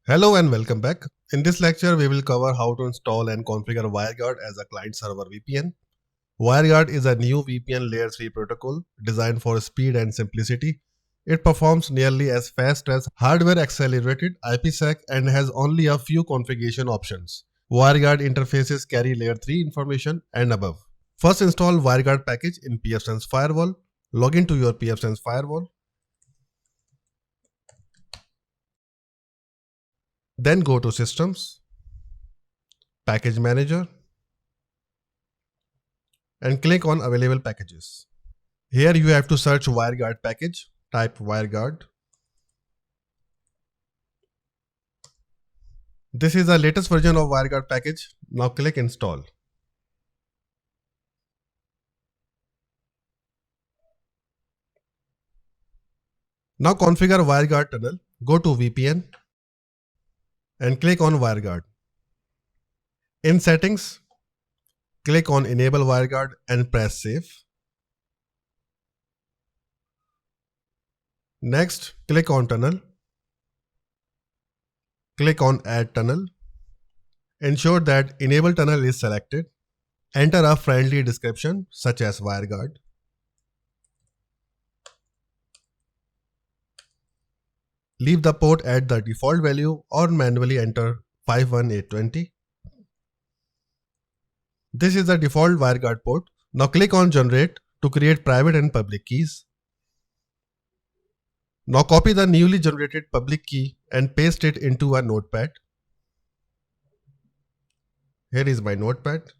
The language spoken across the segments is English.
Hello and welcome back. In this lecture, we will cover how to install and configure WireGuard as a client-server VPN. WireGuard is a new VPN Layer 3 protocol designed for speed and simplicity. It performs nearly as fast as hardware-accelerated IPsec and has only a few configuration options. WireGuard interfaces carry Layer 3 information and above. First, install WireGuard package in pfSense Firewall. Log into your pfSense Firewall. Then go to Systems, Package Manager, and click on Available Packages. Here you have to search WireGuard package, type WireGuard. This is the latest version of WireGuard package. Now click Install. Now configure WireGuard tunnel. Go to VPN and click on WireGuard. In Settings, click on Enable WireGuard and press Save. Next, click on Tunnel. Click on Add Tunnel. Ensure that Enable Tunnel is selected. Enter a friendly description such as WireGuard. Leave the port at the default value or manually enter 51820. This is the default WireGuard port. Now click on Generate to create private and public keys. Now copy the newly generated public key and paste it into a notepad. Here is my notepad.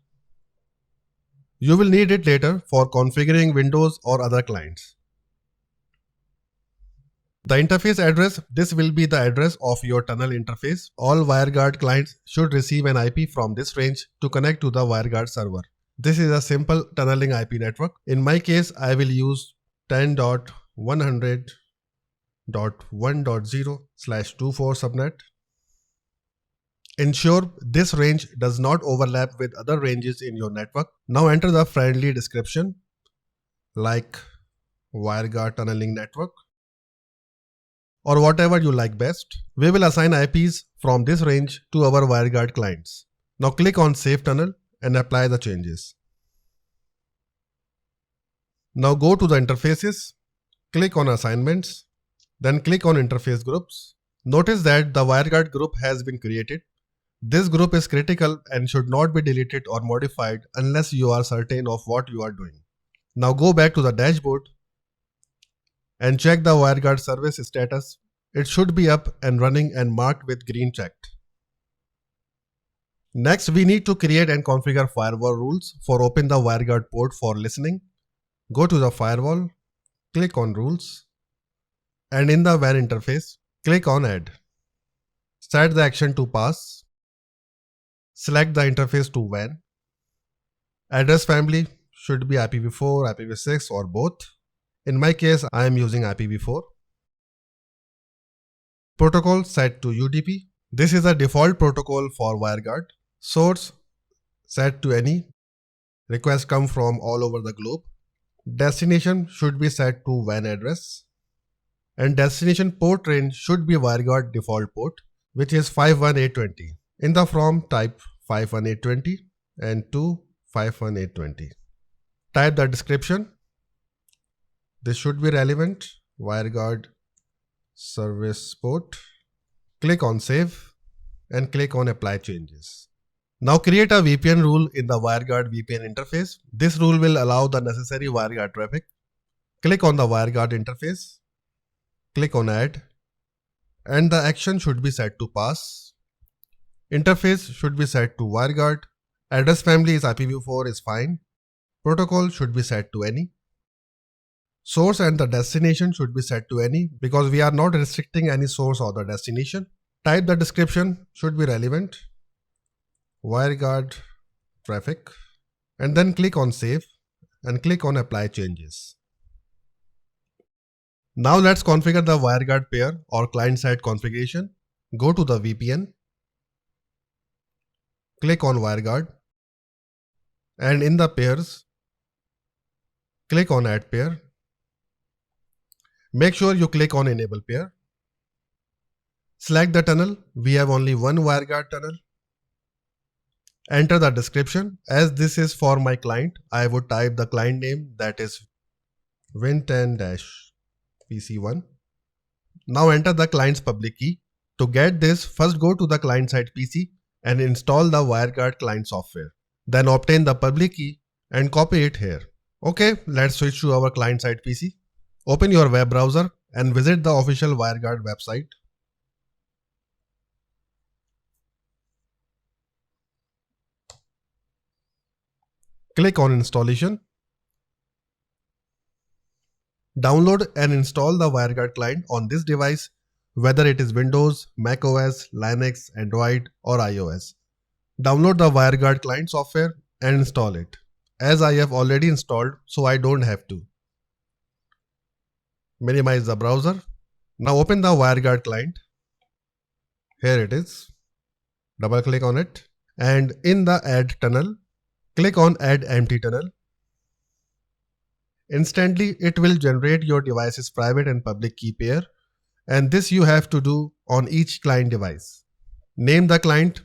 You will need it later for configuring Windows or other clients. The interface address, this will be the address of your tunnel interface. All WireGuard clients should receive an IP from this range to connect to the WireGuard server. This is a simple tunneling IP network. In my case, I will use 10.100.1.0/24 subnet. Ensure this range does not overlap with other ranges in your network. Now enter the friendly description like WireGuard tunneling network, or whatever you like best. We will assign IPs from this range to our WireGuard clients. Now click on Save Tunnel and apply the changes. Now go to the interfaces, click on Assignments, then click on Interface Groups. Notice that the WireGuard group has been created. This group is critical and should not be deleted or modified unless you are certain of what you are doing. Now go back to the dashboard and check the WireGuard service status. It should be up and running and marked with green checked. Next, we need to create and configure firewall rules for open the WireGuard port for listening. Go to the firewall, click on Rules, and in the WAN interface, click on Add. Set the action to Pass. Select the interface to WAN. Address family should be IPv4, IPv6 or both. In my case, I am using IPv4. Protocol set to UDP. This is a default protocol for WireGuard. Source set to any. Requests come from all over the globe. Destination should be set to WAN address. And destination port range should be WireGuard default port, which is 51820. In the from, type 51820 and to 51820. Type the description. This should be relevant. WireGuard service port. Click on Save and click on Apply Changes. Now create a VPN rule in the WireGuard VPN interface. This rule will allow the necessary WireGuard traffic. Click on the WireGuard interface. Click on Add. And the action should be set to Pass. Interface should be set to WireGuard. Address family is IPv4 is fine. Protocol should be set to any. Source and the destination should be set to any because we are not restricting any source or the destination. Type the description should be relevant. WireGuard traffic. And then click on Save and click on Apply Changes. Now let's configure the WireGuard pair or client-side configuration. Go to the VPN. Click on WireGuard. And in the pairs, click on Add Pair. Make sure you click on Enable Pair. Select the tunnel. We have only one WireGuard tunnel. Enter the description. As this is for my client, I would type the client name, that is Win10-PC1. Now enter the client's public key. To get this, first go to the client side PC and install the WireGuard client software. Then obtain the public key and copy it here. Okay, let's switch to our client side PC. Open your web browser and visit the official WireGuard website. Click on installation. Download and install the WireGuard client on this device, whether it is Windows, Mac OS, Linux, Android or iOS. Download the WireGuard client software and install it. As I have already installed, so I don't have to. Minimize the browser. Now open the WireGuard client. Here it is. Double click on it and in the Add Tunnel, click on Add Empty Tunnel. Instantly, it will generate your device's private and public key pair, and this you have to do on each client device. Name the client.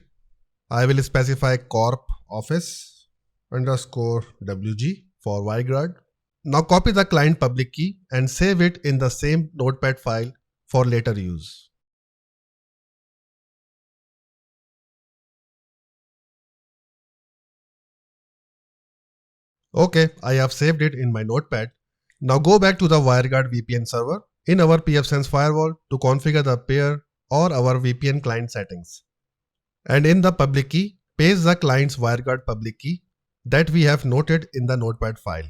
I will specify corp office _ wg for WireGuard. Now copy the client public key and save it in the same notepad file for later use. Okay, I have saved it in my notepad. Now go back to the WireGuard VPN server in our pfSense firewall to configure the pair or our VPN client settings. And in the public key, paste the client's WireGuard public key that we have noted in the notepad file.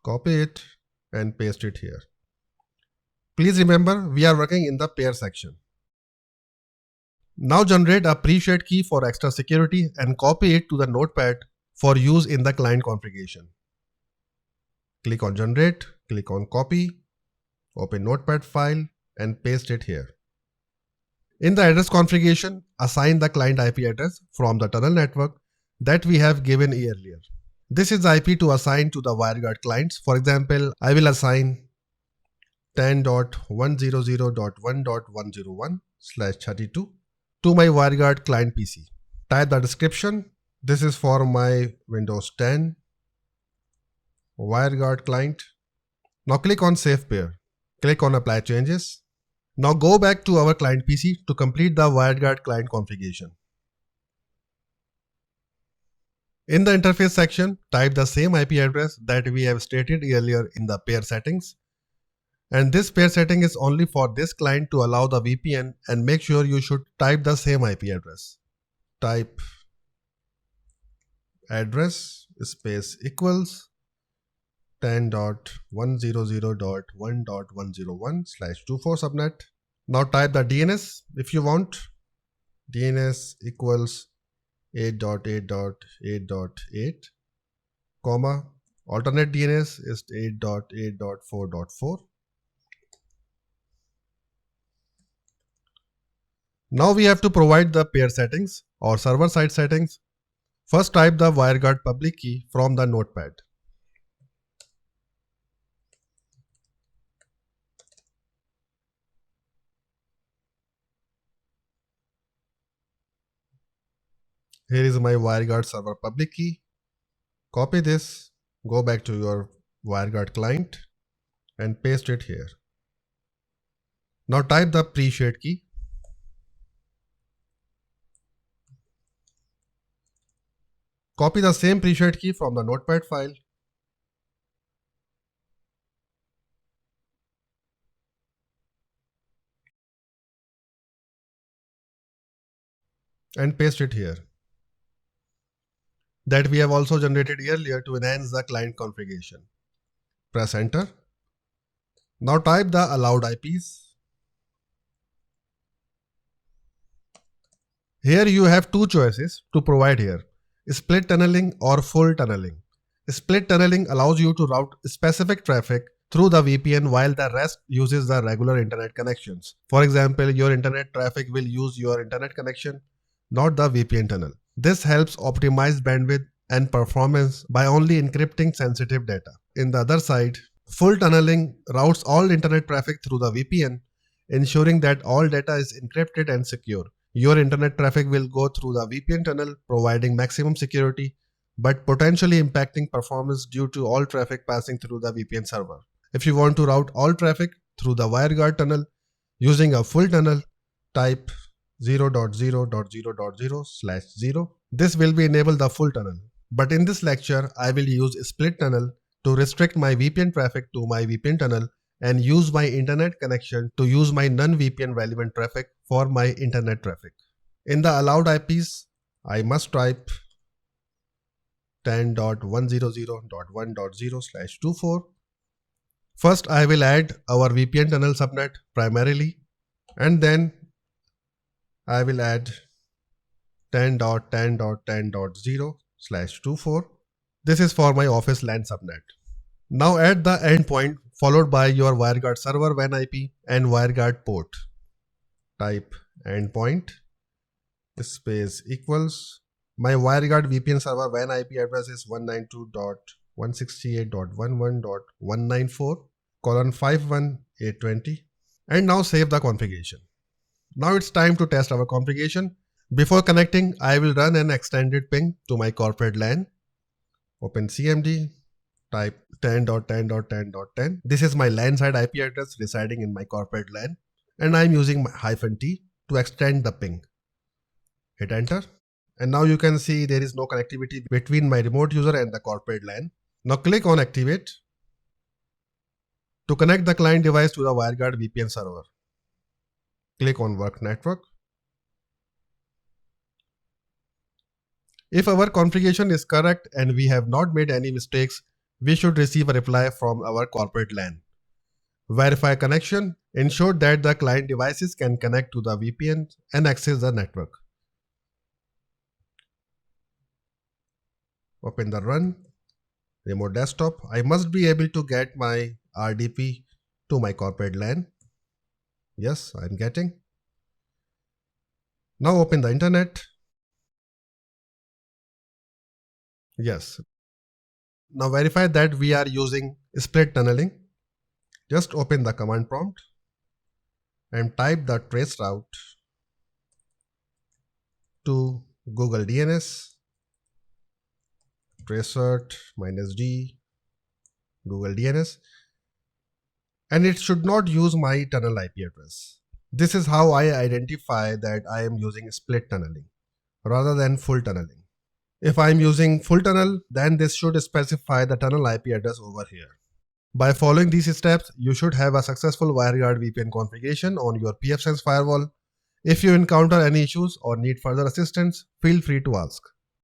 Copy it and paste it here. Please remember, we are working in the pair section. Now generate a pre-shared key for extra security and copy it to the notepad for use in the client configuration. Click on generate, click on copy, open notepad file and paste it here. In the address configuration, assign the client IP address from the tunnel network that we have given earlier. This is the IP to assign to the WireGuard clients. For example, I will assign 10.100.1.101/32 to my WireGuard client PC. Type the description. This is for my Windows 10 WireGuard client. Now click on Save Pair. Click on Apply Changes. Now go back to our client PC to complete the WireGuard client configuration. In the interface section, type the same IP address that we have stated earlier in the pair settings. And this pair setting is only for this client to allow the VPN, and make sure you should type the same IP address. Type address space equals 10.100.1.101/24 subnet. Now type the DNS if you want. DNS equals 8.8.8.8, comma, alternate DNS is 8.8.4.4. Now we have to provide the pair settings or server side settings. First type the WireGuard public key from the notepad. Here is my WireGuard server public key. Copy this, go back to your WireGuard client and paste it here. Now type the pre-shared key. Copy the same pre-shared key from the notepad file. And paste it here. That we have also generated earlier to enhance the client configuration. Press enter. Now type the allowed IPs. Here you have two choices to provide here: split tunneling or full tunneling. Split tunneling allows you to route specific traffic through the VPN while the rest uses the regular internet connections. For example, your internet traffic will use your internet connection, not the VPN tunnel. This helps optimize bandwidth and performance by only encrypting sensitive data. In the other side, Full tunneling routes all internet traffic through the VPN, ensuring that all data is encrypted and secure. Your internet traffic will go through the VPN tunnel, providing maximum security, but potentially impacting performance due to all traffic passing through the VPN server. If you want to route all traffic through the WireGuard tunnel using a full tunnel, type 0.0.0.0/0. This will be enable the full tunnel. But in this lecture, I will use split tunnel to restrict my VPN traffic to my VPN tunnel and use my internet connection to use my non-VPN relevant traffic for my internet traffic. In the allowed IPs, I must type 10.100.1.0/24. First, I will add our VPN tunnel subnet primarily, and then I will add 10.10.10.0/24. This is for my office LAN subnet. Now add the endpoint followed by your WireGuard server WAN IP and WireGuard port. Type endpoint space equals. My WireGuard VPN server WAN IP address is 192.168.11.194:51820. And now save the configuration. Now it's time to test our configuration. Before connecting, I will run an extended ping to my corporate LAN. Open CMD, type 10.10.10.10. This is my LAN side IP address residing in my corporate LAN, and I'm using -T to extend the ping. Hit enter. And now you can see there is no connectivity between my remote user and the corporate LAN. Now click on activate to connect the client device to the WireGuard VPN server. Click on work network. If our configuration is correct and we have not made any mistakes, we should receive a reply from our corporate LAN. Verify connection. Ensure that the client devices can connect to the VPN and access the network. Open the run remote desktop. I must be able to get my RDP to my corporate LAN. Yes, I'm getting. Now open the internet. Yes. Now verify that we are using split tunneling. Just open the command prompt and type the trace route to Google DNS tracert -d Google DNS, and it should not use my tunnel IP address. This is how I identify that I am using split tunneling rather than full tunneling. If I am using full tunnel, then this should specify the tunnel IP address over here. By following these steps, you should have a successful WireGuard VPN configuration on your pfSense firewall. If you encounter any issues or need further assistance, feel free to ask.